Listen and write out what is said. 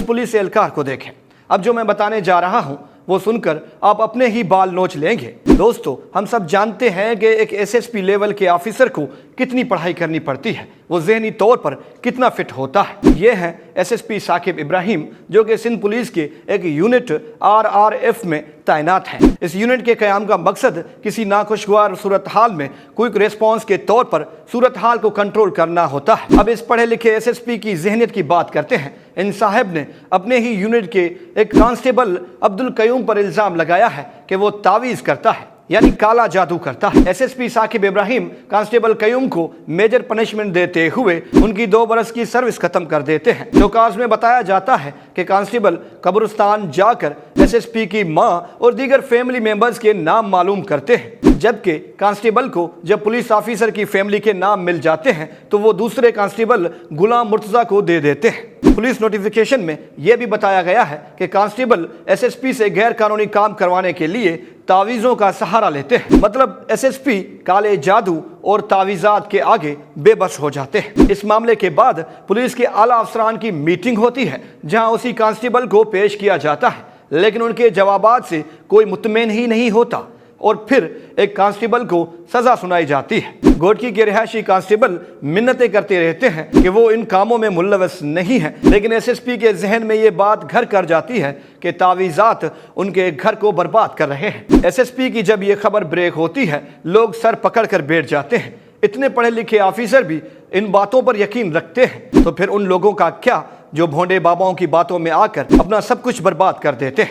Police एहलकार को देखें। अब जो मैं बताने जा रहा हूं वो सुनकर आप अपने ही बाल नोच लेंगे। दोस्तों, हम सब जानते हैं कि एक एसएसपी लेवल के ऑफिसर को कितनी पढ़ाई करनी पड़ती है, वो ज़हनी तौर पर कितना फिट होता है। ये हैं एसएसपी साकिब इब्राहिम, जो कि सिंध पुलिस के एक यूनिट आरआरएफ में तैनात हैं। इस यूनिट के क़याम का मकसद किसी नाखुशगवार सूरत हाल में क्विक रिस्पॉन्स के तौर पर सूरत हाल को कंट्रोल करना होता है। अब इस पढ़े लिखे एसएसपी की ज़हनियत की बात करते हैं। इन साहब ने अपने ही यूनिट के एक कांस्टेबल अब्दुल कयूम पर इल्ज़ाम लगाया है कि वो तावीज़ करता है, यानी काला जादू करता है। एसएसपी साकिब इब्राहिम कांस्टेबल कयूम को मेजर पनिशमेंट देते हुए उनकी 2 बरस की सर्विस खत्म कर देते हैं। शोकाज में बताया जाता है कि कांस्टेबल कब्रिस्तान जाकर एसएसपी की मां और दीगर फैमिली मेंबर्स के नाम मालूम करते हैं, जबकि कांस्टेबल को जब पुलिस ऑफिसर की फैमिली के नाम मिल जाते हैं तो वो दूसरे कांस्टेबल गुलाम मुर्तज़ा को दे देते हैं। पुलिस नोटिफिकेशन में यह भी बताया गया है कि कांस्टेबल एसएसपी से गैर कानूनी काम करवाने के लिए तावीज़ों का सहारा लेते हैं। मतलब एसएसपी काले जादू और तावीज़ात के आगे बेबस हो जाते हैं। इस मामले के बाद पुलिस के आला अफसरान की मीटिंग होती है, जहां उसी कांस्टेबल को पेश किया जाता है, लेकिन उनके जवाबात से कोई मुतमईन ही नहीं होता और फिर एक कांस्टेबल को सजा सुनाई जाती है। गोडकी के रिहायशी कांस्टेबल मिन्नतें करते रहते हैं कि वो इन कामों में मुल्लवस नहीं है, लेकिन एसएसपी के जहन में ये बात घर कर जाती है कि तावीज़ात उनके घर को बर्बाद कर रहे हैं। एसएसपी की जब ये खबर ब्रेक होती है, लोग सर पकड़ कर बैठ जाते हैं। इतने पढ़े लिखे ऑफिसर भी इन बातों पर यकीन रखते हैं, तो फिर उन लोगों का क्या जो भोंडे बाबाओं की बातों में आकर अपना सब कुछ बर्बाद कर देते हैं।